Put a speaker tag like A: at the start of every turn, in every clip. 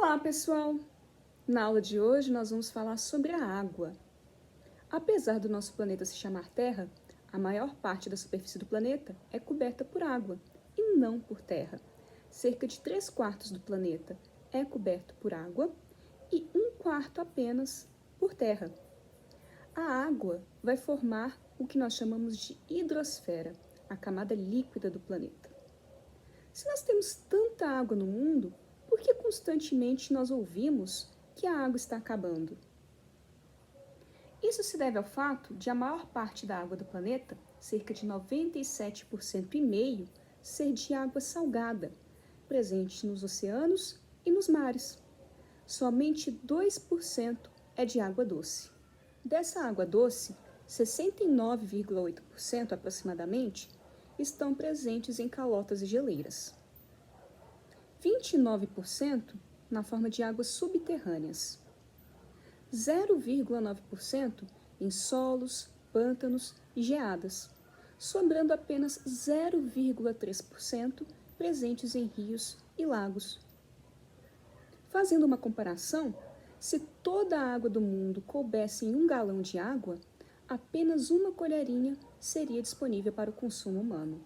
A: Olá, pessoal! Na aula de hoje nós vamos falar sobre a água. Apesar do nosso planeta se chamar Terra, a maior parte da superfície do planeta é coberta por água e não por terra. Cerca de 3/4 do planeta é coberto por água e 1/4 apenas por terra. A água vai formar o que nós chamamos de hidrosfera, a camada líquida do planeta. Se nós temos tanta água no mundo, por que constantemente nós ouvimos que a água está acabando? Isso se deve ao fato de a maior parte da água do planeta, cerca de 97,5%, ser de água salgada, presente nos oceanos e nos mares. Somente 2% é de água doce. Dessa água doce, 69,8% aproximadamente estão presentes em calotas e geleiras. 29% na forma de águas subterrâneas. 0,9% em solos, pântanos e geadas, sobrando apenas 0,3% presentes em rios e lagos. Fazendo uma comparação, se toda a água do mundo coubesse em 1 galão de água, apenas uma colherinha seria disponível para o consumo humano.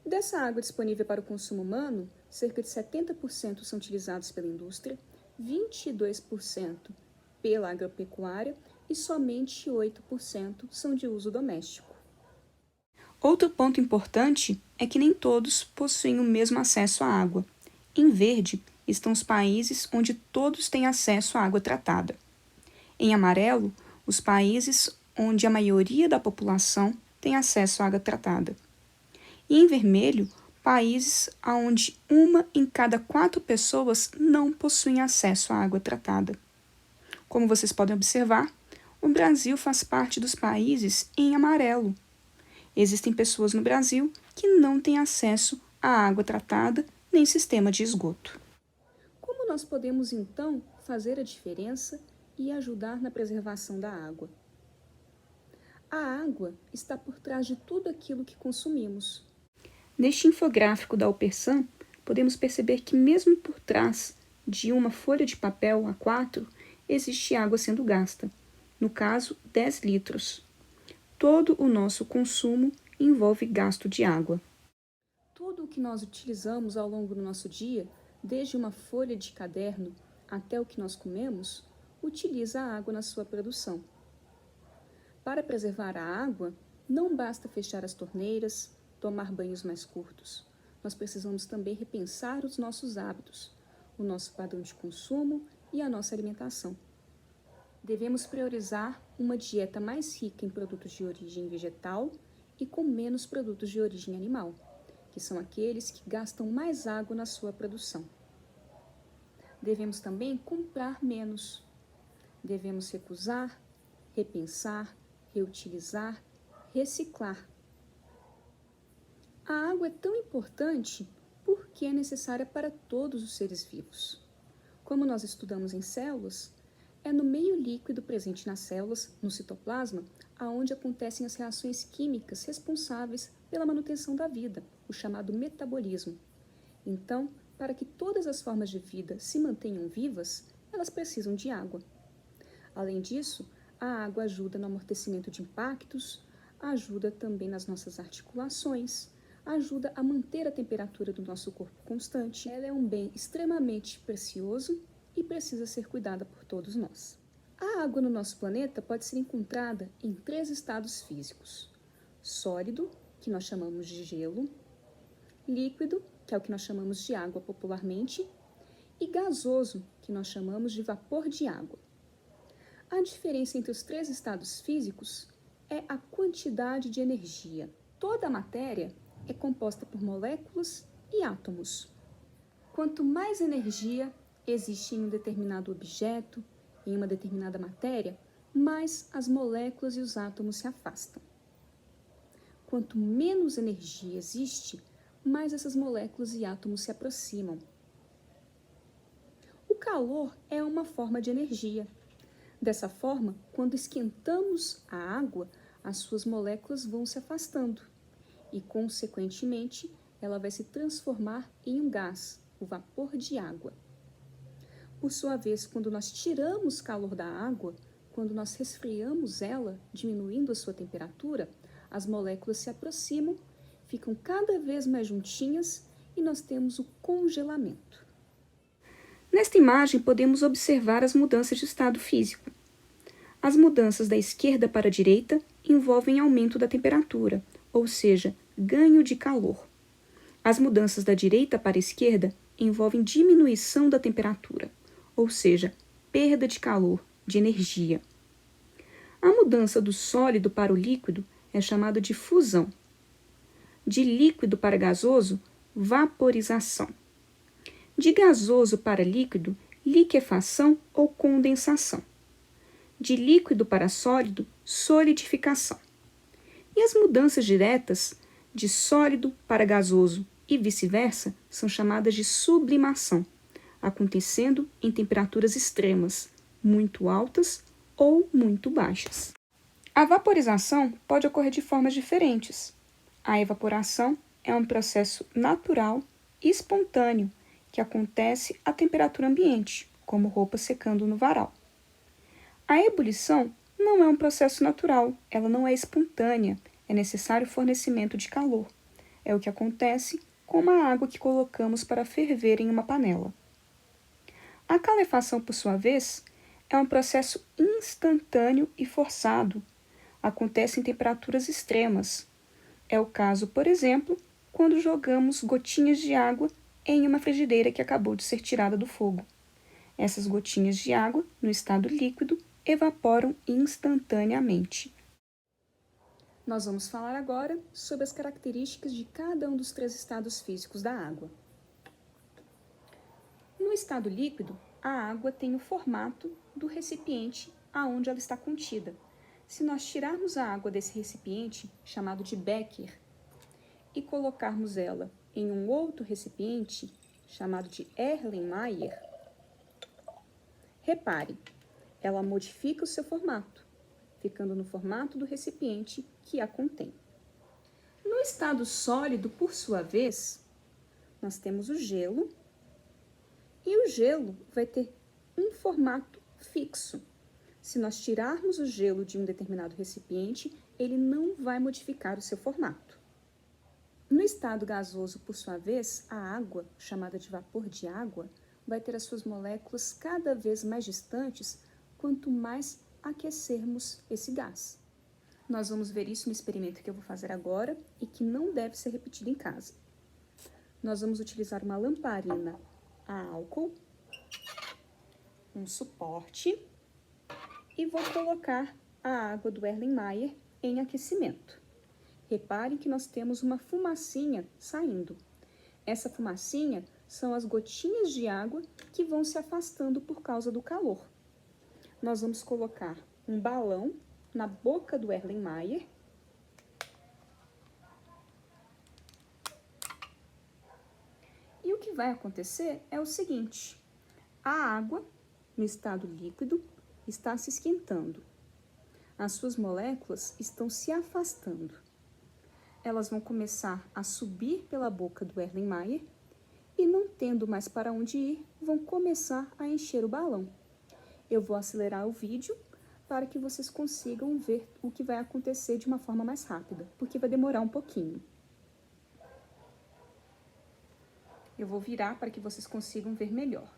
A: Dessa água disponível para o consumo humano, cerca de 70% são utilizados pela indústria, 22% pela agropecuária e somente 8% são de uso doméstico. Outro ponto importante é que nem todos possuem o mesmo acesso à água. Em verde estão os países onde todos têm acesso à água tratada. Em amarelo, os países onde a maioria da população tem acesso à água tratada. E em vermelho, países onde 1 em cada 4 pessoas não possuem acesso à água tratada. Como vocês podem observar, o Brasil faz parte dos países em amarelo. Existem pessoas no Brasil que não têm acesso à água tratada nem sistema de esgoto. Como nós podemos, então, fazer a diferença e ajudar na preservação da água? A água está por trás de tudo aquilo que consumimos. Neste infográfico da Alpersan, podemos perceber que mesmo por trás de uma folha de papel A4, existe água sendo gasta, no caso 10 litros. Todo o nosso consumo envolve gasto de água. Tudo o que nós utilizamos ao longo do nosso dia, desde uma folha de caderno até o que nós comemos, utiliza a água na sua produção. Para preservar a água, não basta fechar as torneiras, tomar banhos mais curtos. Nós precisamos também repensar os nossos hábitos, o nosso padrão de consumo e a nossa alimentação. Devemos priorizar uma dieta mais rica em produtos de origem vegetal e com menos produtos de origem animal, que são aqueles que gastam mais água na sua produção. Devemos também comprar menos. Devemos recusar, repensar, reutilizar, reciclar. A água é tão importante porque é necessária para todos os seres vivos. Como nós estudamos em células, é no meio líquido presente nas células, no citoplasma, aonde acontecem as reações químicas responsáveis pela manutenção da vida, o chamado metabolismo. Então, para que todas as formas de vida se mantenham vivas, elas precisam de água. Além disso, a água ajuda no amortecimento de impactos, ajuda também nas nossas articulações, ajuda a manter a temperatura do nosso corpo constante. Ela é um bem extremamente precioso e precisa ser cuidada por todos nós. A água no nosso planeta pode ser encontrada em 3 estados físicos: sólido, que nós chamamos de gelo, líquido, que é o que nós chamamos de água popularmente, e gasoso, que nós chamamos de vapor de água. A diferença entre os 3 estados físicos é a quantidade de energia. Toda a matéria é composta por moléculas e átomos. Quanto mais energia existe em um determinado objeto, em uma determinada matéria, mais as moléculas e os átomos se afastam. Quanto menos energia existe, mais essas moléculas e átomos se aproximam. O calor é uma forma de energia. Dessa forma, quando esquentamos a água, as suas moléculas vão se afastando e, consequentemente, ela vai se transformar em um gás, o vapor de água. Por sua vez, quando nós tiramos calor da água, quando nós resfriamos ela, diminuindo a sua temperatura, as moléculas se aproximam, ficam cada vez mais juntinhas e nós temos o congelamento. Nesta imagem, podemos observar as mudanças de estado físico. As mudanças da esquerda para a direita envolvem aumento da temperatura, ou seja, ganho de calor. As mudanças da direita para a esquerda envolvem diminuição da temperatura, ou seja, perda de calor, de energia. A mudança do sólido para o líquido é chamada de fusão. De líquido para gasoso, vaporização. De gasoso para líquido, liquefação ou condensação. De líquido para sólido, solidificação. E as mudanças diretas, de sólido para gasoso e vice-versa, são chamadas de sublimação, acontecendo em temperaturas extremas, muito altas ou muito baixas. A vaporização pode ocorrer de formas diferentes. A evaporação é um processo natural e espontâneo que acontece à temperatura ambiente, como roupa secando no varal. A ebulição não é um processo natural, ela não é espontânea, é necessário fornecimento de calor. É o que acontece com a água que colocamos para ferver em uma panela. A calefação, por sua vez, é um processo instantâneo e forçado. Acontece em temperaturas extremas. É o caso, por exemplo, quando jogamos gotinhas de água em uma frigideira que acabou de ser tirada do fogo. Essas gotinhas de água, no estado líquido, evaporam instantaneamente. Nós vamos falar agora sobre as características de cada um dos três estados físicos da água. No estado líquido, a água tem o formato do recipiente aonde ela está contida. Se nós tirarmos a água desse recipiente, chamado de becker, e colocarmos ela em um outro recipiente, chamado de Erlenmeyer, repare, ela modifica o seu formato, ficando no formato do recipiente que a contém. No estado sólido, por sua vez, nós temos o gelo, e o gelo vai ter um formato fixo. Se nós tirarmos o gelo de um determinado recipiente, ele não vai modificar o seu formato. No estado gasoso, por sua vez, a água, chamada de vapor de água, vai ter as suas moléculas cada vez mais distantes quanto mais aquecermos esse gás. Nós vamos ver isso no experimento que eu vou fazer agora e que não deve ser repetido em casa. Nós vamos utilizar uma lamparina a álcool, um suporte, e vou colocar a água do Erlenmeyer em aquecimento. Reparem que nós temos uma fumacinha saindo. Essa fumacinha são as gotinhas de água que vão se afastando por causa do calor. Nós vamos colocar um balão na boca do Erlenmeyer. E o que vai acontecer é o seguinte: a água, no estado líquido, está se esquentando. As suas moléculas estão se afastando. Elas vão começar a subir pela boca do Erlenmeyer e, não tendo mais para onde ir, vão começar a encher o balão. Eu vou acelerar o vídeo para que vocês consigam ver o que vai acontecer de uma forma mais rápida, porque vai demorar um pouquinho. Eu vou virar para que vocês consigam ver melhor.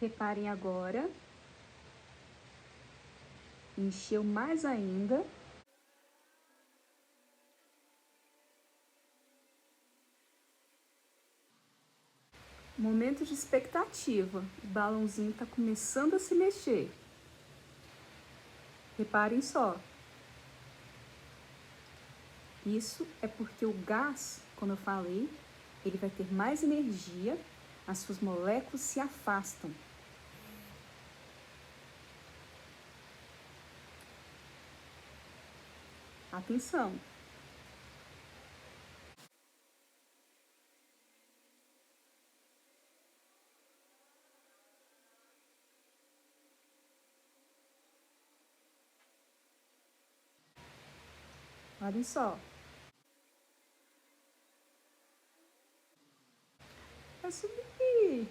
A: Reparem agora, encheu mais ainda. Momento de expectativa, o balãozinho está começando a se mexer. Reparem só. Isso é porque o gás, como eu falei, ele vai ter mais energia, as suas moléculas se afastam. Atenção! Olhem só. É subir.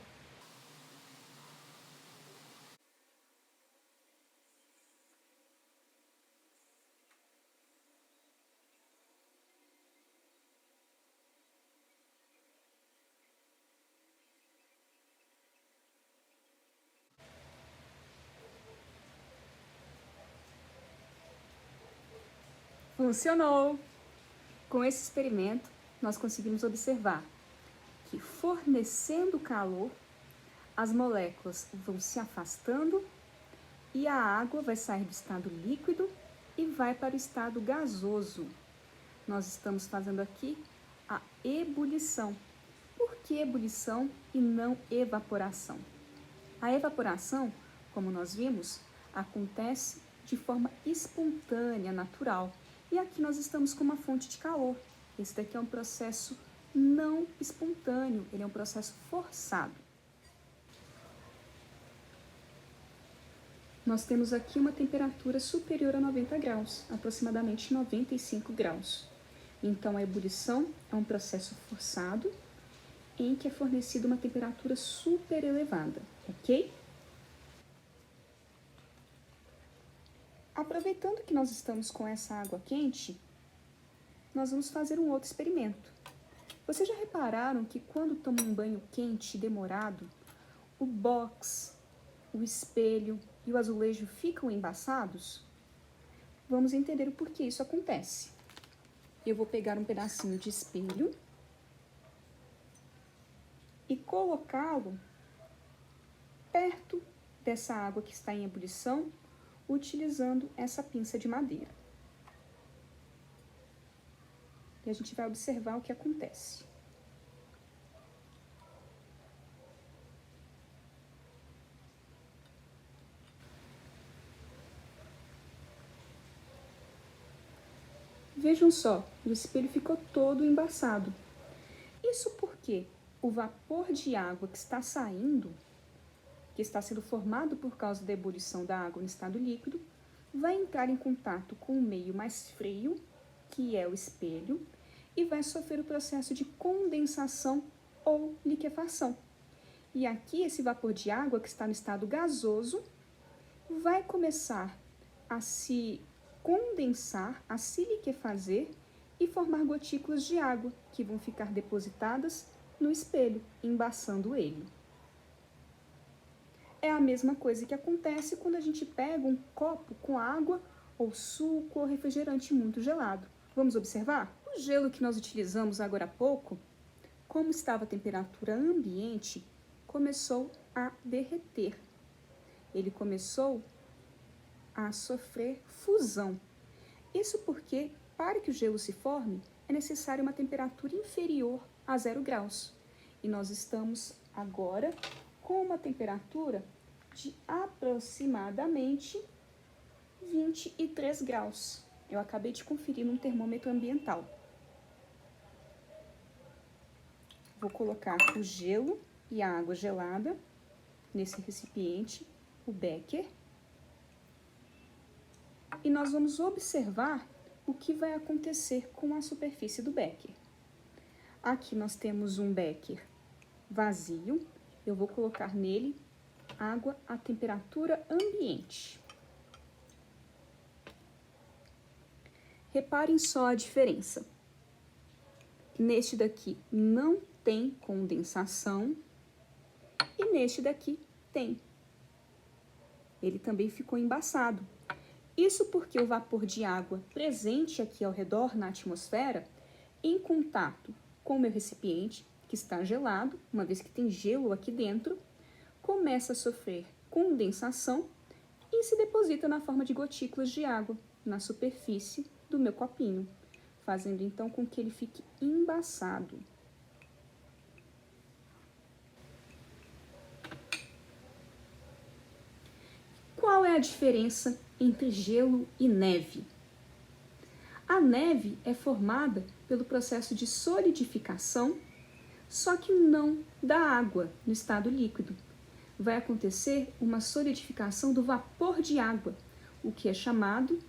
A: Funcionou! Com esse experimento, nós conseguimos observar que, fornecendo calor, as moléculas vão se afastando e a água vai sair do estado líquido e vai para o estado gasoso. Nós estamos fazendo aqui a ebulição. Por que ebulição e não evaporação? A evaporação, como nós vimos, acontece de forma espontânea, natural. E aqui nós estamos com uma fonte de calor. Esse daqui é um processo não espontâneo, ele é um processo forçado. Nós temos aqui uma temperatura superior a 90 graus, aproximadamente 95 graus. Então, a ebulição é um processo forçado em que é fornecida uma temperatura super elevada, ok? Aproveitando que nós estamos com essa água quente, nós vamos fazer um outro experimento. Vocês já repararam que quando tomam um banho quente demorado, o box, o espelho e o azulejo ficam embaçados? Vamos entender o porquê isso acontece. Eu vou pegar um pedacinho de espelho e colocá-lo perto dessa água que está em ebulição, utilizando essa pinça de madeira. E a gente vai observar o que acontece. Vejam só, o espelho ficou todo embaçado. Isso porque o vapor de água que está saindo, que está sendo formado por causa da ebulição da água em estado líquido, vai entrar em contato com o meio mais frio, que é o espelho, e vai sofrer o processo de condensação ou liquefação. E aqui esse vapor de água que está no estado gasoso vai começar a se condensar, a se liquefazer e formar gotículas de água que vão ficar depositadas no espelho, embaçando ele. É a mesma coisa que acontece quando a gente pega um copo com água ou suco ou refrigerante muito gelado. Vamos observar? O gelo que nós utilizamos agora há pouco, como estava a temperatura ambiente, começou a derreter. Ele começou a sofrer fusão. Isso porque, para que o gelo se forme, é necessária uma temperatura inferior a 0 graus. E nós estamos agora com uma temperatura de aproximadamente 23 graus. Eu acabei de conferir num termômetro ambiental. Vou colocar o gelo e a água gelada nesse recipiente, o becker. E nós vamos observar o que vai acontecer com a superfície do becker. Aqui nós temos um becker vazio. Eu vou colocar nele água à temperatura ambiente. Reparem só a diferença. Neste daqui não tem condensação e neste daqui tem. Ele também ficou embaçado. Isso porque o vapor de água presente aqui ao redor na atmosfera, em contato com o meu recipiente, que está gelado, uma vez que tem gelo aqui dentro, começa a sofrer condensação e se deposita na forma de gotículas de água na superfície do meu copinho, fazendo então com que ele fique embaçado. Qual é a diferença entre gelo e neve? A neve é formada pelo processo de solidificação, só que não da água no estado líquido. Vai acontecer uma solidificação do vapor de água, o que é chamado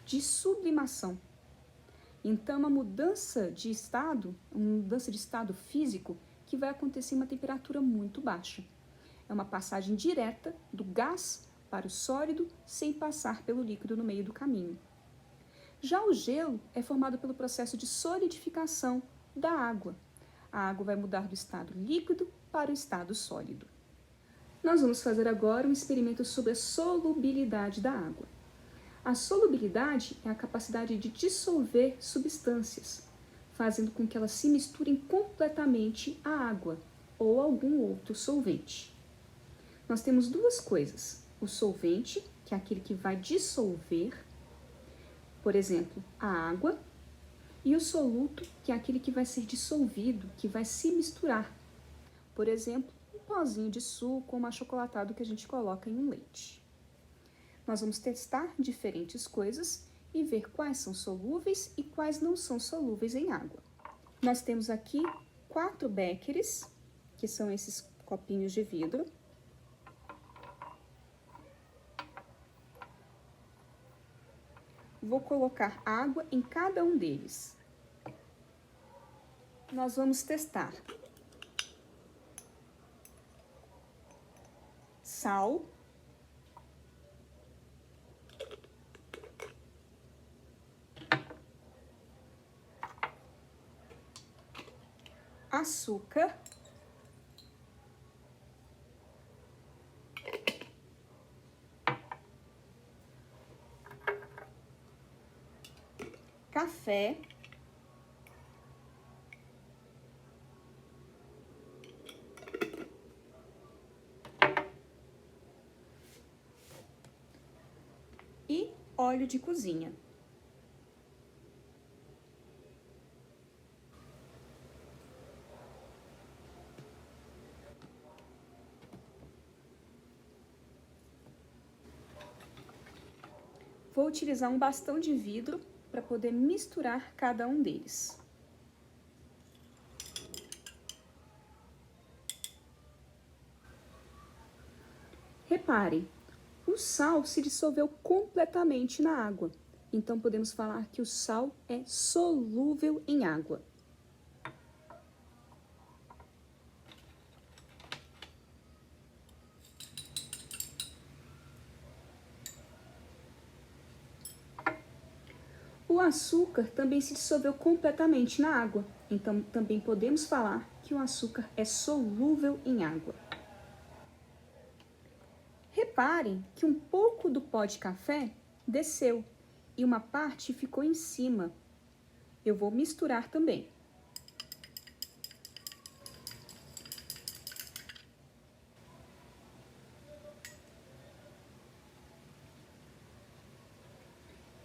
A: de sublimação. Então, uma mudança de estado físico que vai acontecer em uma temperatura muito baixa. É uma passagem direta do gás para o sólido sem passar pelo líquido no meio do caminho. Já o gelo é formado pelo processo de solidificação da água. A água vai mudar do estado líquido para o estado sólido. Nós vamos fazer agora um experimento sobre a solubilidade da água. A solubilidade é a capacidade de dissolver substâncias, fazendo com que elas se misturem completamente à água ou algum outro solvente. Nós temos duas coisas: o solvente, que é aquele que vai dissolver, por exemplo, a água, e o soluto, que é aquele que vai ser dissolvido, que vai se misturar. Por exemplo, um pozinho de suco ou um achocolatado que a gente coloca em um leite. Nós vamos testar diferentes coisas e ver quais são solúveis e quais não são solúveis em água. Nós temos aqui 4 béqueres, que são esses copinhos de vidro. Vou colocar água em cada um deles. Nós vamos testar sal, açúcar, café, e óleo de cozinha. Vou utilizar um bastão de vidro para poder misturar cada um deles. Reparem, o sal se dissolveu completamente na água, então podemos falar que o sal é solúvel em água. O açúcar também se dissolveu completamente na água, então também podemos falar que o açúcar é solúvel em água. Reparem que um pouco do pó de café desceu e uma parte ficou em cima. Eu vou misturar também.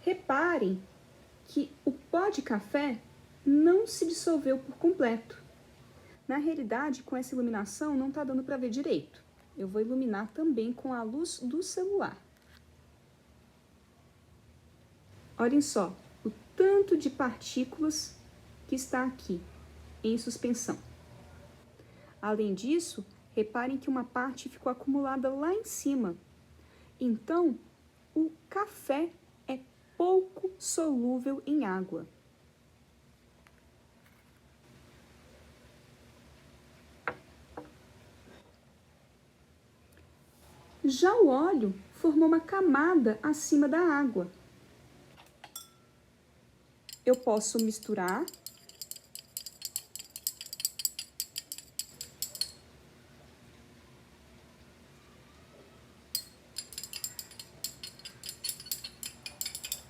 A: Reparem que o pó de café não se dissolveu por completo. Na realidade, com essa iluminação, não está dando para ver direito. Eu vou iluminar também com a luz do celular. Olhem só o tanto de partículas que está aqui em suspensão. Além disso, reparem que uma parte ficou acumulada lá em cima. Então, o café é pouco solúvel em água. Já o óleo formou uma camada acima da água. Eu posso misturar.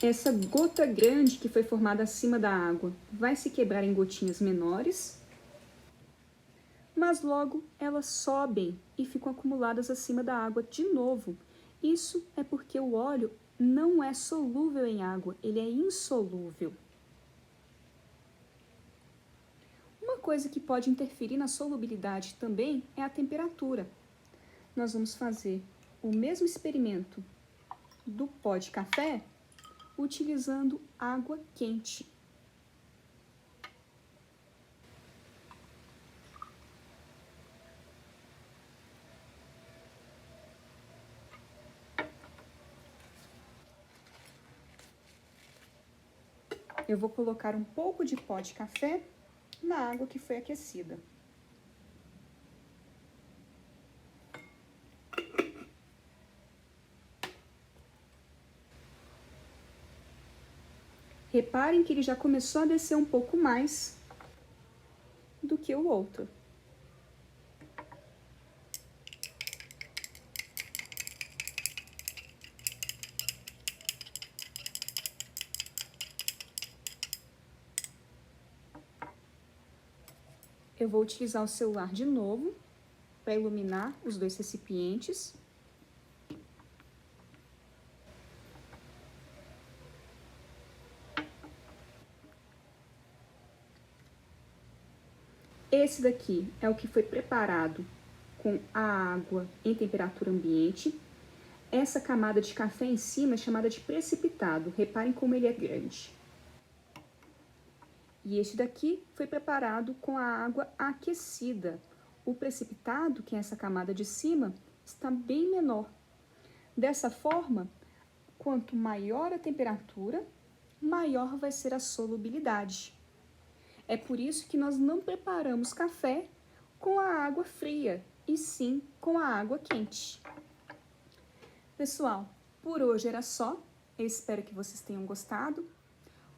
A: Essa gota grande que foi formada acima da água vai se quebrar em gotinhas menores, mas logo elas sobem e ficam acumuladas acima da água de novo. Isso é porque o óleo não é solúvel em água, ele é insolúvel. Uma coisa que pode interferir na solubilidade também é a temperatura. Nós vamos fazer o mesmo experimento do pó de café utilizando água quente. Eu vou colocar um pouco de pó de café na água que foi aquecida. Reparem que ele já começou a descer um pouco mais do que o outro. Eu vou utilizar o celular de novo para iluminar os dois recipientes. Esse daqui é o que foi preparado com a água em temperatura ambiente. Essa camada de café em cima é chamada de precipitado. Reparem como ele é grande. E este daqui foi preparado com a água aquecida. O precipitado, que é essa camada de cima, está bem menor. Dessa forma, quanto maior a temperatura, maior vai ser a solubilidade. É por isso que nós não preparamos café com a água fria, e sim com a água quente. Pessoal, por hoje era só. Eu espero que vocês tenham gostado.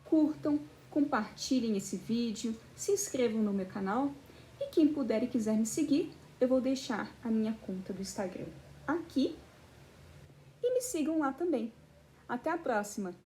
A: Curtam, compartilhem esse vídeo, se inscrevam no meu canal e quem puder e quiser me seguir, eu vou deixar a minha conta do Instagram aqui e me sigam lá também. Até a próxima!